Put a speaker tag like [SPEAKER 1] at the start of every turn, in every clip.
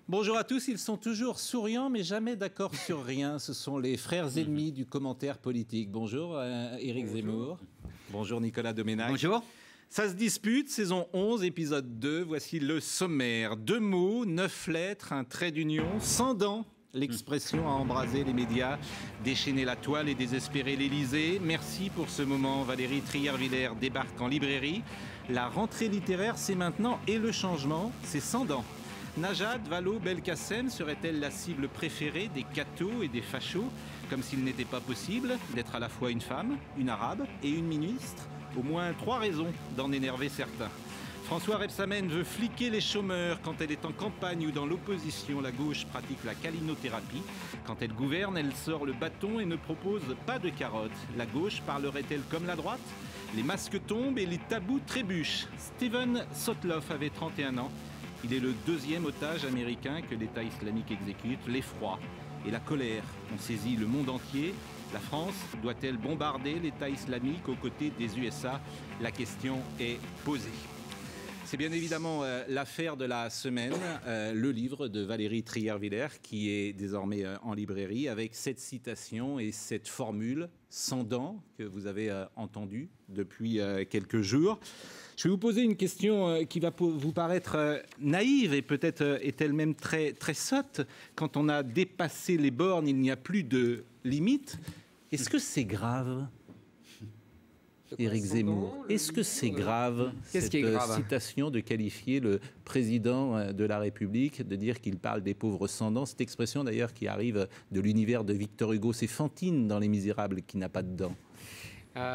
[SPEAKER 1] Bonjour à tous, ils sont toujours souriants mais jamais d'accord sur rien. Ce sont les frères ennemis du commentaire politique. Bonjour Éric Zemmour. Bonjour Nicolas Doménac.
[SPEAKER 2] Bonjour.
[SPEAKER 1] Ça se dispute, saison 11, épisode 2. Voici le sommaire. 2 mots, 9 lettres, un trait d'union, sans dents. L'expression a embrasé les médias, déchaîné la toile et désespéré l'Élysée. Merci pour ce moment. Valérie Trierweiler débarque en librairie. La rentrée littéraire, c'est maintenant, et le changement, c'est sans dents. Najat Vallaud-Belkacem serait-elle la cible préférée des cathos et des fachos, comme s'il n'était pas possible d'être à la fois une femme, une arabe et une ministre? Au moins 3 raisons d'en énerver certains. François Rebsamen veut fliquer les chômeurs. Quand elle est en campagne ou dans l'opposition, la gauche pratique la calinothérapie. Quand elle gouverne, elle sort le bâton et ne propose pas de carottes. La gauche parlerait-elle comme la droite? Les masques tombent et les tabous trébuchent. Steven Sotloff avait 31 ans. Il est le 2e otage américain que l'État islamique exécute. L'effroi et la colère ont saisi le monde entier. La France doit-elle bombarder l'État islamique aux côtés des USA? La question est posée. C'est bien évidemment l'affaire de la semaine, le livre de Valérie Trierweiler qui est désormais en librairie avec cette citation et cette formule sans dents que vous avez entendue depuis quelques jours. Je vais vous poser une question qui va vous paraître naïve et peut-être est-elle même très, très sotte. Quand on a dépassé les bornes, il n'y a plus de limites. Est-ce que c'est grave, Éric Zemmour? Est-ce que c'est grave, cette citation de qualifier le président de la République, de dire qu'il parle des pauvres sans dents? Cette expression d'ailleurs qui arrive de l'univers de Victor Hugo, c'est Fantine dans Les Misérables qui n'a pas de dents.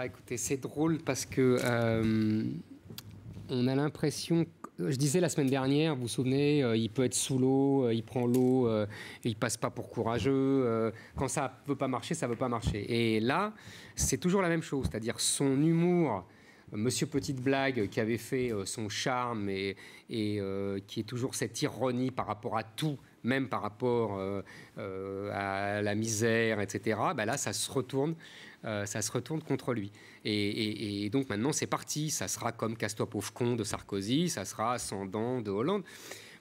[SPEAKER 3] Écoutez, c'est drôle parce que on a l'impression, je disais la semaine dernière, vous vous souvenez, il peut être sous l'eau, il prend l'eau, il passe pas pour courageux. Quand ça veut pas marcher, ça veut pas marcher. Et là, c'est toujours la même chose, c'est-à-dire son humour, Monsieur Petite Blague, qui avait fait son charme et qui est toujours cette ironie par rapport à tout, même par rapport à la misère, etc. Ben là, ça se retourne contre lui. Et donc maintenant, c'est parti. Ça sera comme Casse-toi pauvre con de Sarkozy, ça sera Sans dents de Hollande.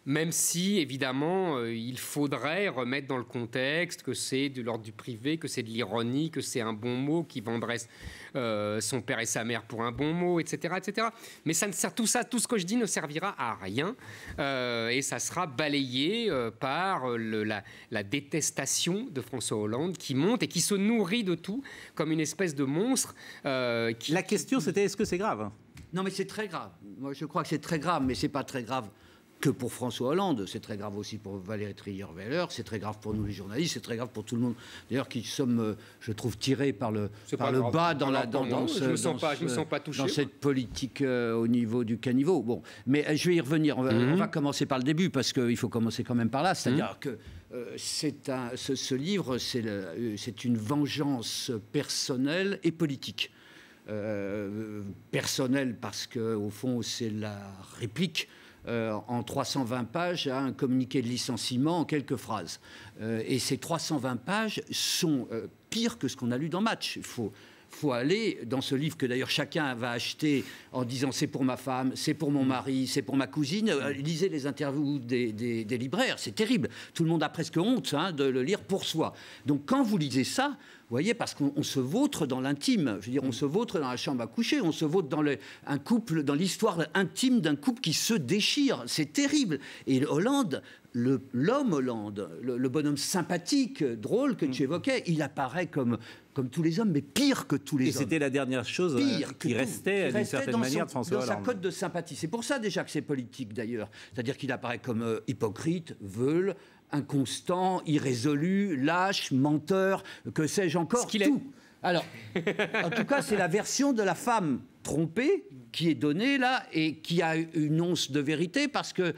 [SPEAKER 3] Même si, évidemment, il faudrait remettre dans le contexte que c'est de l'ordre du privé, que c'est de l'ironie, que c'est un bon mot, qui vendrait son père et sa mère pour un bon mot, etc. etc. Mais ça ne sert, tout ce que je dis ne servira à rien. Et ça sera balayé par la détestation de François Hollande qui monte et qui se nourrit de tout comme une espèce de monstre.
[SPEAKER 1] La question, c'était est-ce que c'est grave?
[SPEAKER 2] Non, mais c'est très grave. Moi, je crois que c'est très grave, mais c'est pas très grave que pour François Hollande, c'est très grave aussi pour Valérie Trierweiler, c'est très grave pour nous les journalistes, c'est très grave pour tout le monde. D'ailleurs, qui sommes, je trouve, tirés par le bas dans cette politique au niveau du caniveau. Bon, mais je vais y revenir. On va commencer par le début parce qu'il faut commencer quand même par là. C'est-à-dire que ce livre, c'est une vengeance personnelle et politique. Personnelle parce que au fond, c'est la réplique. En 320 pages à un communiqué de licenciement en quelques phrases. Et ces 320 pages sont pires que ce qu'on a lu dans Match. Il faut aller dans ce livre que d'ailleurs chacun va acheter en disant c'est pour ma femme, c'est pour mon mari, c'est pour ma cousine. Lisez les interviews des libraires, c'est terrible. Tout le monde a presque honte de le lire pour soi. Donc quand vous lisez ça, vous voyez, parce qu'on se vautre dans l'intime. Je veux dire, on se vautre dans la chambre à coucher, on se vautre dans un couple, dans l'histoire intime d'un couple qui se déchire. C'est terrible. Et Hollande, l'homme Hollande, le bonhomme sympathique, drôle que tu évoquais, il apparaît comme tous les hommes, mais pire que tous les hommes.
[SPEAKER 1] Et c'était la dernière chose qui restait d'une certaine manière de François Hollande.
[SPEAKER 2] Dans sa cote de sympathie. C'est pour ça déjà que c'est politique d'ailleurs. C'est-à-dire qu'il apparaît comme hypocrite, veule, inconstant, irrésolu, lâche, menteur, que sais-je encore, tout. Alors, en tout cas, c'est la version de la femme trompée qui est donnée là et qui a une once de vérité parce que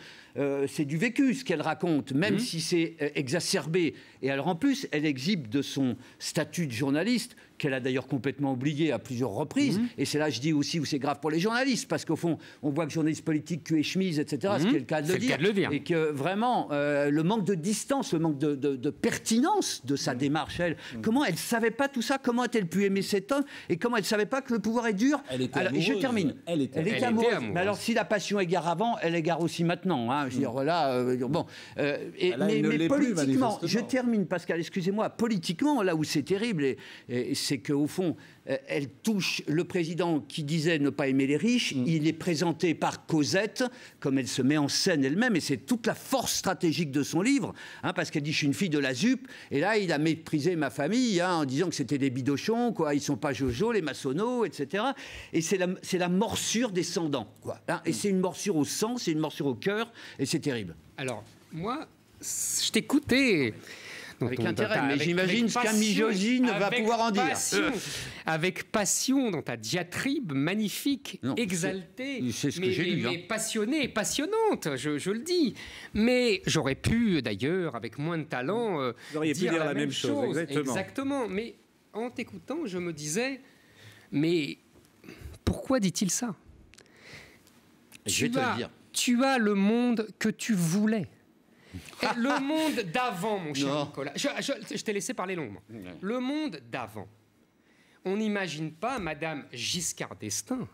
[SPEAKER 2] c'est du vécu ce qu'elle raconte, même si c'est exacerbé. Et alors en plus, elle exhibe de son statut de journaliste, qu'elle a d'ailleurs complètement oublié à plusieurs reprises. Et c'est là, je dis aussi, où c'est grave pour les journalistes, parce qu'au fond, on voit que journaliste politique, cul et chemise, etc., ce qui est le cas de le dire. Et que vraiment, le manque de distance, le manque de pertinence de sa démarche, elle, comment elle ne savait pas tout ça, comment a-t-elle pu aimer cet homme, et comment elle ne savait pas que le pouvoir est dur.
[SPEAKER 1] Elle était
[SPEAKER 2] alors,
[SPEAKER 1] amoureuse.
[SPEAKER 2] Je termine. Elle était amoureuse. Mais alors, si la passion égare avant, elle égare aussi maintenant. Hein, je veux dire, là, bon. Mais politiquement, je termine, Pascal, excusez-moi, politiquement, là où c'est terrible, et c'est qu'au fond, elle touche le président qui disait ne pas aimer les riches. Il est présenté par Cosette, comme elle se met en scène elle-même, et c'est toute la force stratégique de son livre, hein, parce qu'elle dit « je suis une fille de la ZUP », et là, il a méprisé ma famille, hein, en disant que c'était des bidochons, quoi, ils sont pas Jojo, les maçonneaux, etc. Et c'est la morsure des sans-dents, quoi, hein, et c'est une morsure au sang, c'est une morsure au cœur, et c'est terrible.
[SPEAKER 3] Alors, moi, je t'écoutais...
[SPEAKER 2] Avec intérêt, mais j'imagine ce qu'un misogyne va pouvoir en dire.
[SPEAKER 3] Avec passion dans ta diatribe magnifique, exaltée,
[SPEAKER 2] c'est ce que j'ai lu,
[SPEAKER 3] mais passionnée, passionnante, je le dis. Mais j'aurais pu, d'ailleurs, avec moins de talent, dire la même chose. Exactement. Mais en t'écoutant, je me disais, mais pourquoi dit-il ça?
[SPEAKER 2] Je vais te le dire.
[SPEAKER 3] Tu as le monde que tu voulais. Le monde d'avant, mon cher Nicolas. Je t'ai laissé parler longuement. Le monde d'avant. On n'imagine pas Madame Giscard d'Estaing,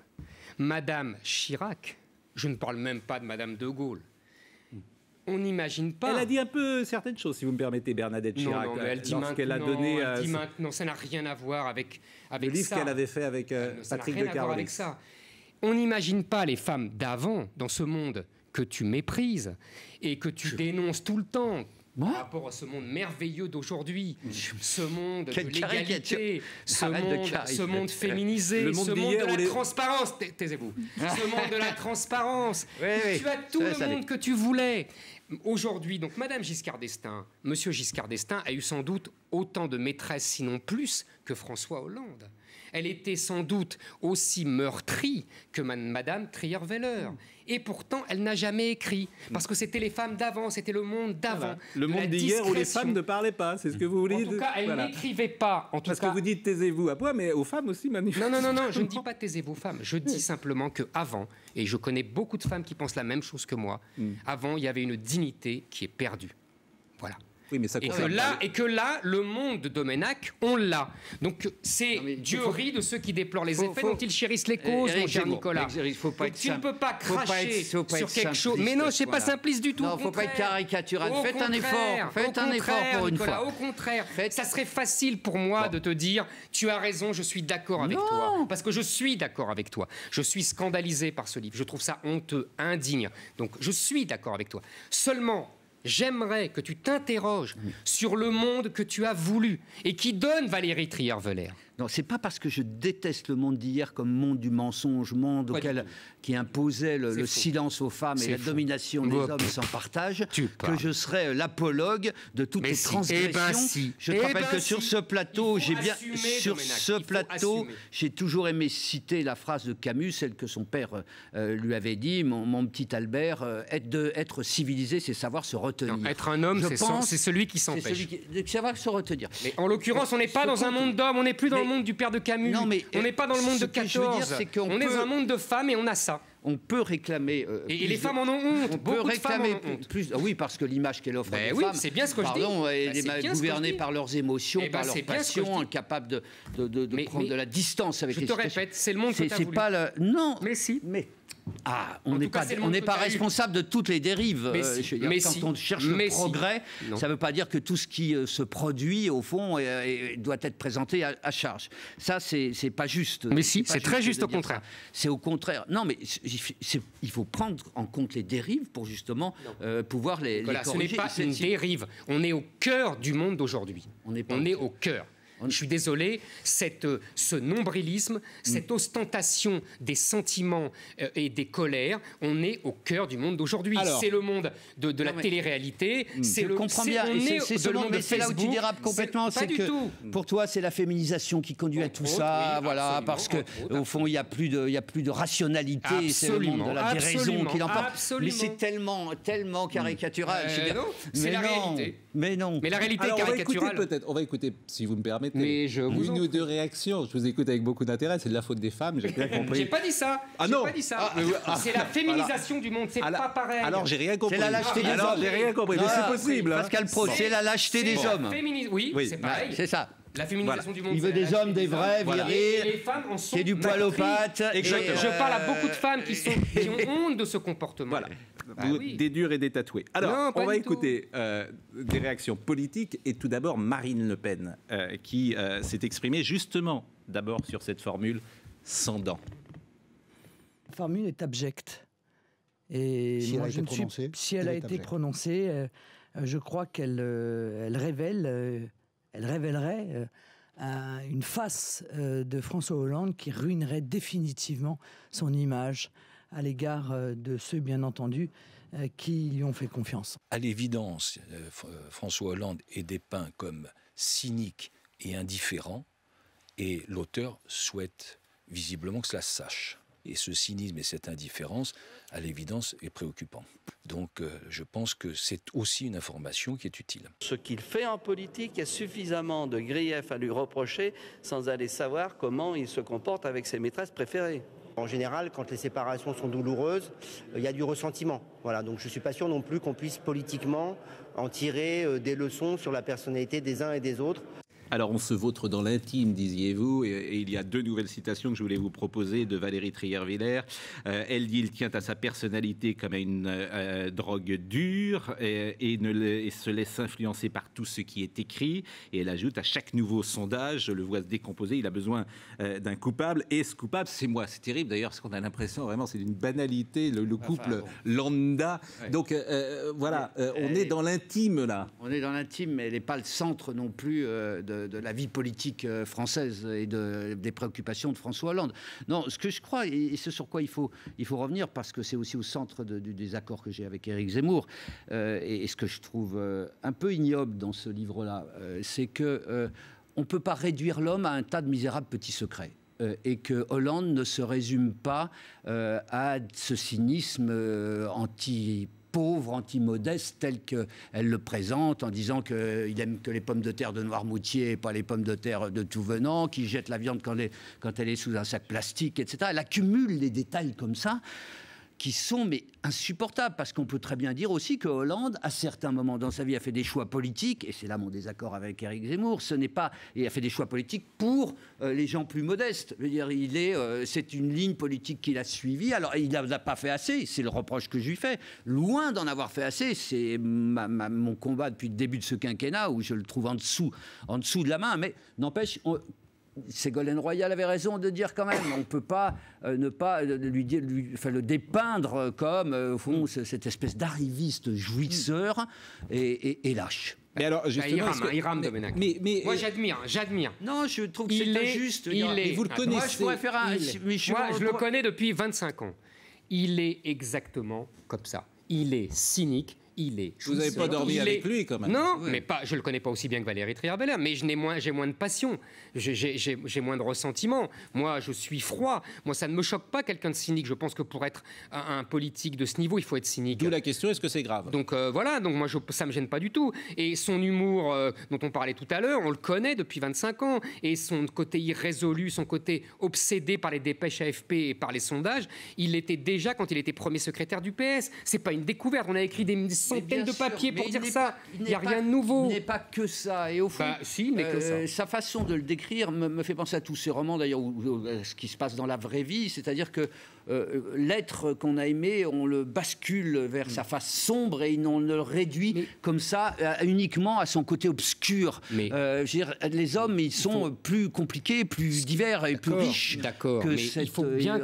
[SPEAKER 3] Madame Chirac. Je ne parle même pas de Madame de Gaulle. On n'imagine pas.
[SPEAKER 1] Elle a dit un peu certaines choses, si vous me permettez, Bernadette Chirac.
[SPEAKER 3] Non, mais elle dit maintenant. Ça n'a rien à voir avec
[SPEAKER 1] le livre qu'elle avait fait avec Patrick de Carolis.
[SPEAKER 3] On n'imagine pas les femmes d'avant dans ce monde que tu méprises et que tu dénonces tout le temps par rapport à ce monde merveilleux d'aujourd'hui, ce monde de l'égalité, ce monde féminisé, ce monde de la transparence. Taisez-vous. Ce monde de la transparence. Tu as tout le monde que tu voulais. Aujourd'hui, donc, Madame Giscard d'Estaing, Monsieur Giscard d'Estaing a eu sans doute autant de maîtresses, sinon plus, que François Hollande. Elle était sans doute aussi meurtrie que Madame Trierweiler. Et pourtant, elle n'a jamais écrit. Parce que c'était les femmes d'avant, c'était le monde d'avant.
[SPEAKER 1] Voilà. Le monde d'hier où les femmes ne parlaient pas, c'est ce que vous voulez dire.
[SPEAKER 3] En tout cas, elles n'écrivaient pas.
[SPEAKER 1] Parce que vous dites taisez-vous à poids, mais aux femmes aussi, manifestement.
[SPEAKER 3] Non, je ne dis pas taisez-vous aux femmes. Je dis simplement qu'avant, et je connais beaucoup de femmes qui pensent la même chose que moi, avant, il y avait une dignité qui est perdue. Voilà.
[SPEAKER 1] Oui, mais ça
[SPEAKER 3] et que là, le monde de Domenech, on l'a. Donc, c'est Dieu rit de ceux qui déplorent les effets dont ils chérissent les causes, mon cher Nicolas. Tu ne peux pas cracher sur quelque chose. Mais non, je ne suis pas simpliste du tout.
[SPEAKER 2] Non, il ne faut pas être caricatural. Faites un effort. Faites un effort pour une fois.
[SPEAKER 3] Au contraire, ça serait facile pour moi de te dire tu as raison, je suis d'accord avec toi. Parce que je suis d'accord avec toi. Je suis scandalisé par ce livre. Je trouve ça honteux, indigne. Donc, je suis d'accord avec toi. Seulement, j'aimerais que tu t'interroges sur le monde que tu as voulu et qui donne Valérie Trierweiler.
[SPEAKER 2] Non, c'est pas parce que je déteste le monde d'hier comme monde du mensonge, monde qui imposait le silence aux femmes et la domination des hommes sans partage, que je serais l'apologue de toutes les transgressions. Je te rappelle que sur ce plateau, j'ai toujours aimé citer la phrase de Camus, celle que son père lui avait dit, mon petit Albert, être civilisé, c'est savoir se retenir.
[SPEAKER 3] Non, être un homme, c'est celui qui s'empêche.
[SPEAKER 2] C'est savoir se retenir.
[SPEAKER 3] Mais en l'occurrence, on n'est pas dans un monde d'hommes, on n'est plus dans le monde du père de Camus. Non, mais on n'est pas dans le monde de 14. On est dans un monde de femmes et on a ça.
[SPEAKER 2] On peut réclamer.
[SPEAKER 3] Et les femmes en ont honte.
[SPEAKER 2] On peut réclamer plus. Oui, parce que l'image qu'elle offre aux femmes.
[SPEAKER 3] C'est bien ce que je dis.
[SPEAKER 2] Elle est gouvernée par leurs émotions, par leurs passions, incapable de prendre de la distance avec les situations.
[SPEAKER 3] Je te répète, c'est le monde que tu as voulu.
[SPEAKER 2] C'est pas le. Non.
[SPEAKER 3] Mais si.
[SPEAKER 2] Mais. On n'est pas responsable de toutes les dérives. Quand on cherche le progrès, ça ne veut pas dire que tout ce qui se produit, au fond, doit être présenté à charge. Ça, c'est pas juste.
[SPEAKER 3] Mais si, c'est très juste au contraire.
[SPEAKER 2] C'est au contraire. Non, mais il faut prendre en compte les dérives pour justement pouvoir les corriger.
[SPEAKER 3] Ce n'est pas une dérive. On est au cœur du monde d'aujourd'hui. On est au cœur. Je suis désolé, ce nombrilisme, cette ostentation des sentiments et des colères, on est au cœur du monde d'aujourd'hui. C'est le monde de la télé-réalité.
[SPEAKER 2] Je comprends bien. C'est là où tu dérapes complètement. C'est que pour toi, c'est la féminisation qui conduit à tout ça. Voilà, parce qu'au fond, il n'y a plus de rationalité. C'est le monde de la déraison qui l'emporte. Mais c'est tellement caricatural.
[SPEAKER 3] C'est la réalité.
[SPEAKER 2] Mais non.
[SPEAKER 3] Mais la réalité est caricaturale.
[SPEAKER 1] On va écouter, si vous me permettez.
[SPEAKER 3] Mais
[SPEAKER 1] une ou deux réactions. Je vous écoute avec beaucoup d'intérêt. C'est de la faute des femmes, j'ai bien compris.
[SPEAKER 3] J'ai pas dit ça. C'est la féminisation du monde. C'est pas pareil.
[SPEAKER 1] Alors j'ai rien compris.
[SPEAKER 2] C'est la lâcheté des hommes.
[SPEAKER 1] J'ai rien compris. Mais c'est possible.
[SPEAKER 2] Pascal Pro, c'est la lâcheté des hommes.
[SPEAKER 3] Oui, c'est pareil.
[SPEAKER 2] C'est ça.
[SPEAKER 3] La féminisation du monde.
[SPEAKER 2] Il veut des hommes, des vrais, virils,
[SPEAKER 3] les femmes en sont
[SPEAKER 2] qui aient du poil aux pattes.
[SPEAKER 3] Je parle à beaucoup de femmes qui ont honte de ce comportement.
[SPEAKER 1] Voilà. des durs et des tatoués. Alors,
[SPEAKER 3] Non,
[SPEAKER 1] on va
[SPEAKER 3] du tout.
[SPEAKER 1] écouter des réactions politiques et tout d'abord Marine Le Pen qui s'est exprimée justement d'abord sur cette formule sans dents.
[SPEAKER 4] La formule est abjecte. Et
[SPEAKER 5] Si elle
[SPEAKER 4] moi,
[SPEAKER 5] a
[SPEAKER 4] je
[SPEAKER 5] été
[SPEAKER 4] ne suis,
[SPEAKER 5] prononcée,
[SPEAKER 4] si elle
[SPEAKER 5] elle
[SPEAKER 4] a
[SPEAKER 5] est
[SPEAKER 4] été
[SPEAKER 5] abjecte.
[SPEAKER 4] prononcée, je crois qu'elle elle révèle, elle révélerait une face de François Hollande qui ruinerait définitivement son image à l'égard de ceux, bien entendu, qui lui ont fait confiance.
[SPEAKER 6] À l'évidence, François Hollande est dépeint comme cynique et indifférent, et l'auteur souhaite visiblement que cela se sache. Et ce cynisme et cette indifférence, à l'évidence, est préoccupant. Donc je pense que c'est aussi une information qui est utile.
[SPEAKER 7] Ce qu'il fait en politique, il y a suffisamment de griefs à lui reprocher sans aller savoir comment il se comporte avec ses maîtresses préférées.
[SPEAKER 8] En général, quand les séparations sont douloureuses, il y a du ressentiment. Voilà, donc je ne suis pas sûr non plus qu'on puisse politiquement en tirer des leçons sur la personnalité des uns et des autres.
[SPEAKER 1] Alors, on se vautre dans l'intime, disiez-vous, et il y a deux nouvelles citations que je voulais vous proposer de Valérie Trierweiler. Elle dit « Il tient à sa personnalité comme à une drogue dure et se laisse influencer par tout ce qui est écrit. » Et elle ajoute « À chaque nouveau sondage, je le vois se décomposer, il a besoin d'un coupable. Et ce coupable, c'est moi. » C'est terrible d'ailleurs, parce qu'on a l'impression vraiment c'est d'une banalité, le couple lambda. Ouais. Donc voilà, on est dans l'intime là.
[SPEAKER 2] On est dans l'intime, mais elle n'est pas le centre non plus de la vie politique française et des préoccupations de François Hollande. Non, ce que je crois, et ce sur quoi il faut revenir, parce que c'est aussi au centre du désaccord que j'ai avec Éric Zemmour, et ce que je trouve un peu ignoble dans ce livre-là, c'est que on ne peut pas réduire l'homme à un tas de misérables petits secrets. Et que Hollande ne se résume pas à ce cynisme pauvre, anti-modeste, tel qu'elle le présente, en disant qu'il aime que les pommes de terre de Noirmoutier et pas les pommes de terre de tout venant, qu'il jette la viande quand elle est sous un sac plastique, etc. Elle accumule des détails comme ça qui sont mais insupportables, parce qu'on peut très bien dire aussi que Hollande, à certains moments dans sa vie, a fait des choix politiques, et c'est là mon désaccord avec Éric Zemmour, il a fait des choix politiques pour les gens plus modestes. Je veux dire, c'est une ligne politique qu'il a suivie. Alors, il n'a pas fait assez, c'est le reproche que je lui fais. Loin d'en avoir fait assez, c'est mon combat depuis le début de ce quinquennat, où je le trouve en dessous de la main, mais n'empêche... Ségolène Royal avait raison de dire quand même, on ne peut pas ne pas le dépeindre comme cette espèce d'arriviste jouisseur et lâche.
[SPEAKER 1] Mais alors, justement,
[SPEAKER 3] il rame, Domenech. Moi, j'admire.
[SPEAKER 2] Non, je trouve que c'est injuste.
[SPEAKER 1] Vous le connaissez.
[SPEAKER 2] Moi, je pourrais faire
[SPEAKER 3] je le connais depuis 25 ans. Il est exactement comme ça. Il est cynique. Vous
[SPEAKER 1] n'avez pas dormi avec lui, quand même.
[SPEAKER 3] Non, mais pas. Je le connais pas aussi bien que Valérie Trierweiler, mais j'ai moins de passion, j'ai moins de ressentiment. Moi, je suis froid. Moi, ça ne me choque pas quelqu'un de cynique. Je pense que pour être un politique de ce niveau, il faut être cynique.
[SPEAKER 1] D'où la question, est-ce que c'est grave ?
[SPEAKER 3] Donc voilà. Donc moi, ça me gêne pas du tout. Et son humour, dont on parlait tout à l'heure, on le connaît depuis 25 ans. Et son côté irrésolu, son côté obsédé par les dépêches AFP et par les sondages, il l'était déjà quand il était premier secrétaire du PS. C'est pas une découverte. On a écrit des centaines de papiers pour dire ça. Il n'y a rien de nouveau.
[SPEAKER 2] Il n'est pas que ça. Et au fond,
[SPEAKER 3] si, mais que ça.
[SPEAKER 2] Sa façon de le décrire me fait penser à tous ces romans, d'ailleurs, ce qui se passe dans la vraie vie. C'est-à-dire que l'être qu'on a aimé, on le bascule vers sa face sombre et on le réduit comme ça uniquement à son côté obscur. Je veux dire, les hommes, ils sont plus compliqués, plus divers et plus riches que cette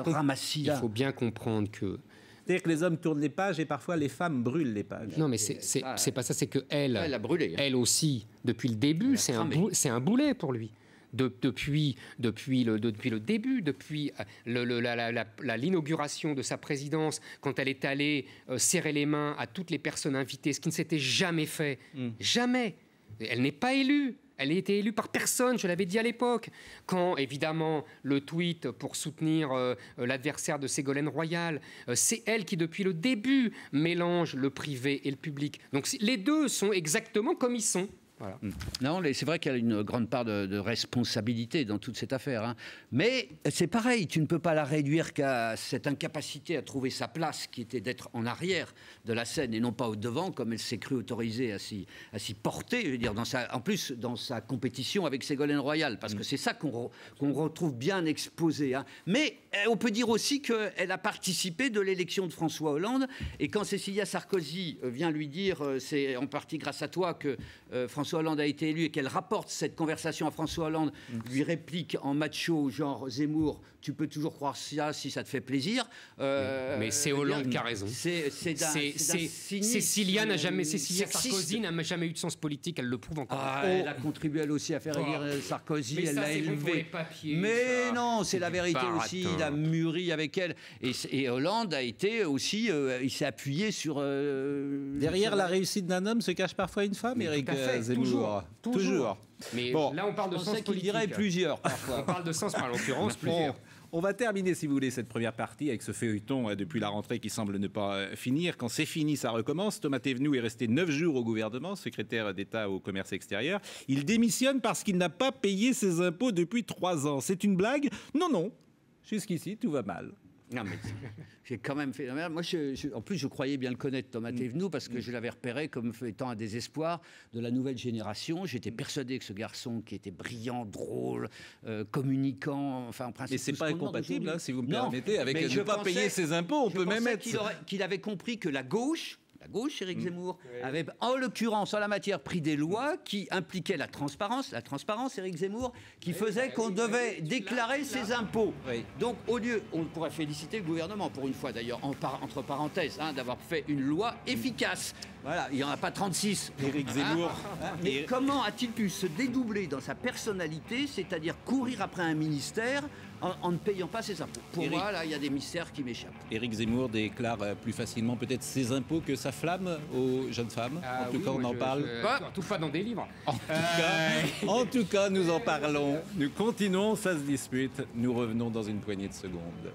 [SPEAKER 2] ramassis.
[SPEAKER 3] Il faut bien comprendre que...
[SPEAKER 1] C'est-à-dire que les hommes tournent les pages et parfois les femmes brûlent les pages.
[SPEAKER 3] Non, mais c'est pas ça, c'est qu'elle
[SPEAKER 2] a brûlé.
[SPEAKER 3] Elle aussi, depuis le début, c'est un boulet pour lui. Depuis le début, depuis l'inauguration de sa présidence, quand elle est allée serrer les mains à toutes les personnes invitées, ce qui ne s'était jamais fait. Jamais. Elle n'est pas élue. Elle a été élue par personne, je l'avais dit à l'époque. Quand, évidemment, le tweet pour soutenir l'adversaire de Ségolène Royal, c'est elle qui, depuis le début, mélange le privé et le public. Donc les deux sont exactement comme ils sont. Voilà.
[SPEAKER 2] Non, c'est vrai qu'il y a une grande part de responsabilité dans toute cette affaire. Hein. Mais c'est pareil, tu ne peux pas la réduire qu'à cette incapacité à trouver sa place, qui était d'être en arrière de la scène et non pas au devant, comme elle s'est crue autorisée à s'y porter, je veux dire, en plus dans sa compétition avec Ségolène Royal, parce que c'est ça qu'on retrouve bien exposé. Hein. Mais on peut dire aussi qu'elle a participé de l'élection de François Hollande, et quand Cécilia Sarkozy vient lui dire c'est en partie grâce à toi que François Hollande a été élu, et qu'elle rapporte cette conversation à François Hollande, lui réplique en macho genre Zemmour, tu peux toujours croire ça si ça te fait plaisir.
[SPEAKER 3] Mais c'est Hollande qui a raison. Cécilia Sarkozy n'a jamais eu de sens politique, elle le prouve encore.
[SPEAKER 2] Elle a contribué elle aussi à faire élire Sarkozy, elle l'a élevé. Mais non, c'est la vérité aussi, il a mûri avec elle. Et Hollande a été aussi, il s'est appuyé sur...
[SPEAKER 1] Derrière la réussite d'un homme se cache parfois une femme, Éric Zemmour. Toujours.
[SPEAKER 3] Mais là, on parle de sens politique.
[SPEAKER 2] Dirait plusieurs, parfois.
[SPEAKER 3] On parle de sens, par l'occurrence, plusieurs.
[SPEAKER 1] On va terminer, si vous voulez, cette première partie avec ce feuilleton depuis la rentrée qui semble ne pas finir. Quand c'est fini, ça recommence. Thomas Thévenoud est resté 9 jours au gouvernement, secrétaire d'État au commerce extérieur. Il démissionne parce qu'il n'a pas payé ses impôts depuis 3 ans. C'est une blague ? Non. Jusqu'ici, tout va mal.
[SPEAKER 2] Non, mais j'ai quand même fait... Moi, en plus, je croyais bien le connaître, Thomas Thévenoud, parce que je l'avais repéré comme étant un désespoir de la nouvelle génération. J'étais persuadé que ce garçon, qui était brillant, drôle, communicant, enfin, en principe...
[SPEAKER 1] Mais c'est pas incompatible, hein, si vous me permettez, avec ne pas payer ses impôts. On peut même être...
[SPEAKER 2] qu'il avait compris que la gauche, Éric Zemmour, avait en l'occurrence en la matière pris des lois qui impliquaient la transparence, Éric Zemmour, qui faisait qu'on devait déclarer ses impôts. Donc au lieu, on pourrait féliciter le gouvernement pour une fois d'ailleurs, entre parenthèses, d'avoir fait une loi efficace. Voilà, il n'y en a pas 36.
[SPEAKER 1] Éric Zemmour.
[SPEAKER 2] Mais comment a-t-il pu se dédoubler dans sa personnalité, c'est-à-dire courir après un ministère en ne payant pas ses impôts? Pour moi, là, il y a des mystères qui m'échappent.
[SPEAKER 1] Éric Zemmour déclare plus facilement peut-être ses impôts que sa flamme aux jeunes femmes. En tout cas, on en parle.
[SPEAKER 3] Tout pas dans des livres.
[SPEAKER 1] En tout cas, nous en parlons. Nous continuons, ça se dispute. Nous revenons dans une poignée de secondes.